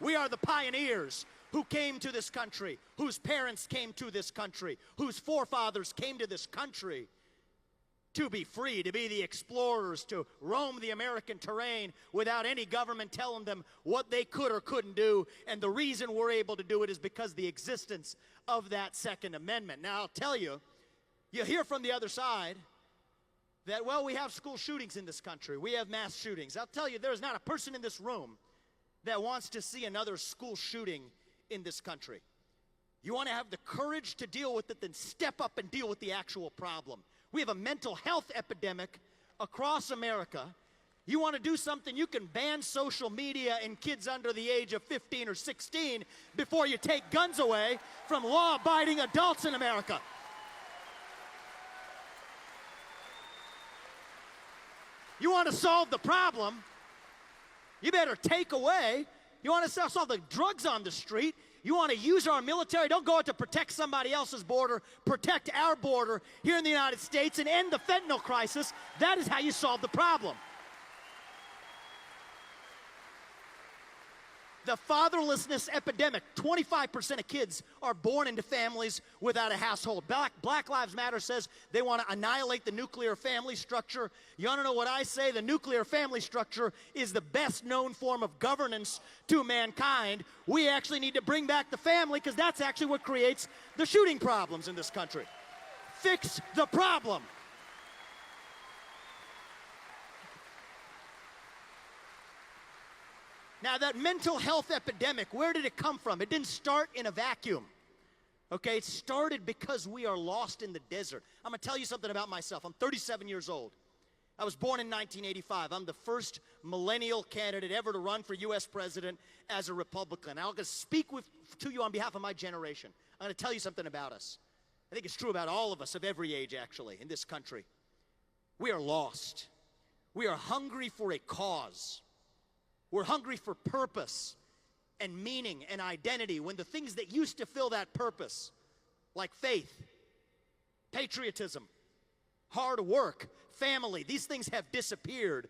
We are the pioneers who came to this country, whose parents came to this country, whose forefathers came to this country to be free, to be the explorers, to roam the American terrain without any government telling them what they could or couldn't do. And the reason we're able to do it is because of the existence of that Second Amendment. Now, I'll tell you, you hear from the other side that, well, we have school shootings in this country. We have mass shootings. I'll tell you, there's not a person in this room that wants to see another school shooting in this country. You want to have the courage to deal with it, then step up and deal with the actual problem. We have a mental health epidemic across America. You want to do something, you can ban social media and kids under the age of 15 or 16 before you take guns away from law-abiding adults in America. You want to solve the problem, you better take away. You want to solve the drugs on the street. You want to use our military. Don't go out to protect somebody else's border. Protect our border here in the United States and end the fentanyl crisis. That is how you solve the problem. The fatherlessness epidemic. 25% of kids are born into families without a household. Black Lives Matter says they want to annihilate the nuclear family structure. You want to know what I say? The nuclear family structure is the best known form of governance to mankind. We actually need to bring back the family because that's actually what creates the shooting problems in this country. Fix the problem. Now, that mental health epidemic, where did it come from? It didn't start in a vacuum, okay? It started because we are lost in the desert. I'm going to tell you something about myself. I'm 37 years old. I was born in 1985. I'm the first millennial candidate ever to run for U.S. president as a Republican. I'm going to speak to you on behalf of my generation. I'm going to tell you something about us. I think it's true about all of us of every age, actually, in this country. We are lost. We are hungry for a cause. We're hungry for purpose and meaning and identity when the things that used to fill that purpose, like faith, patriotism, hard work, family, these things have disappeared.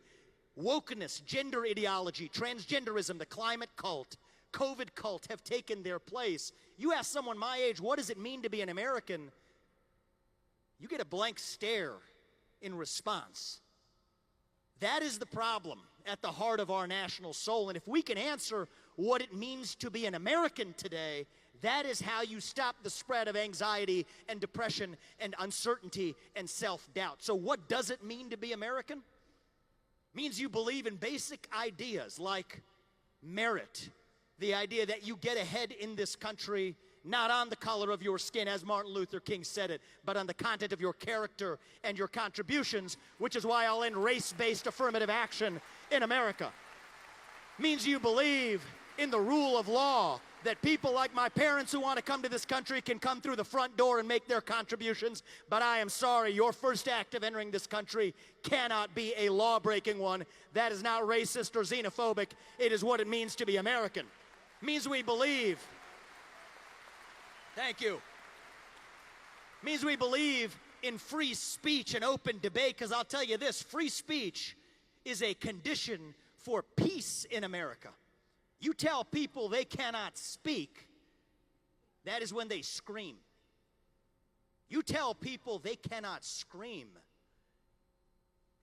Wokeness, gender ideology, transgenderism, the climate cult, COVID cult have taken their place. You ask someone my age, what does it mean to be an American? You get a blank stare in response. That is the problem at the heart of our national soul. And if we can answer what it means to be an American today, that is how you stop the spread of anxiety and depression and uncertainty and self-doubt. So what does it mean to be American? It means you believe in basic ideas like merit, the idea that you get ahead in this country not on the color of your skin, as Martin Luther King said it, but on the content of your character and your contributions, which is why I'll end race-based affirmative action in America. Means you believe in the rule of law, that people like my parents who want to come to this country can come through the front door and make their contributions, but I am sorry, your first act of entering this country cannot be a law-breaking one. That is not racist or xenophobic. It is what it means to be American. Means we believe. Thank you. Means we believe in free speech and open debate, because I'll tell you this, free speech is a condition for peace in America. You tell people they cannot speak, that is when they scream. You tell people they cannot scream,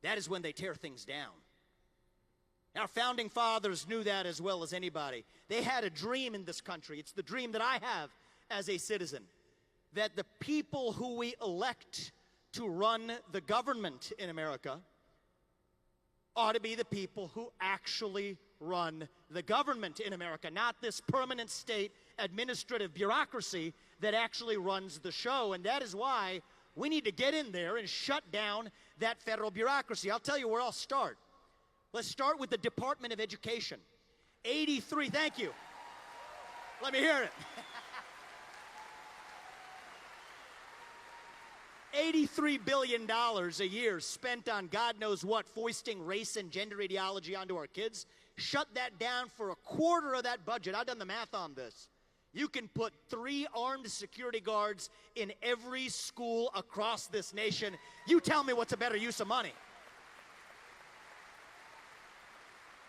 that is when they tear things down. Our founding fathers knew that as well as anybody. They had a dream in this country. It's the dream that I have as a citizen, that the people who we elect to run the government in America ought to be the people who actually run the government in America, not this permanent state administrative bureaucracy that actually runs the show. And that is why we need to get in there and shut down that federal bureaucracy. I'll tell you where I'll start. Let's start with the Department of Education. 83, thank you. Let me hear it. $83 billion a year spent on God knows what, foisting race and gender ideology onto our kids. Shut that down for a quarter of that budget. I've done the math on this. You can put 3 armed security guards in every school across this nation. You tell me what's a better use of money.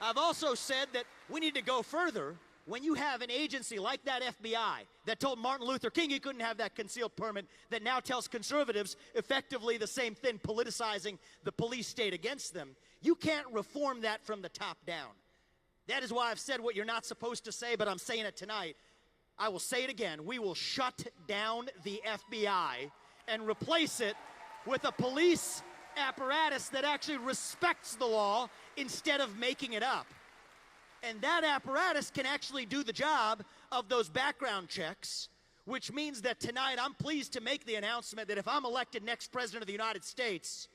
I've also said that we need to go further when you have an agency like that FBI that told Martin Luther King he couldn't have that concealed permit, that now tells conservatives effectively the same thing, politicizing the police state against them, you can't reform that from the top down. That is why I've said what you're not supposed to say, but I'm saying it tonight. I will say it again. We will shut down the FBI and replace it with a police apparatus that actually respects the law instead of making it up. And that apparatus can actually do the job of those background checks, which means that tonight I'm pleased to make the announcement that if I'm elected next president of the United States,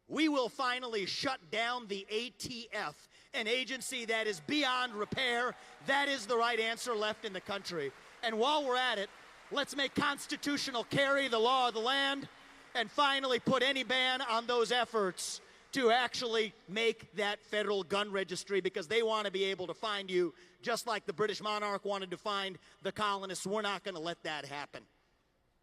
we will finally shut down the ATF, an agency that is beyond repair. That is the right answer left in the country. And while we're at it, let's make constitutional carry the law of the land and finally put any ban on those efforts to actually make that federal gun registry, because they want to be able to find you just like the British monarch wanted to find the colonists. We're not going to let that happen.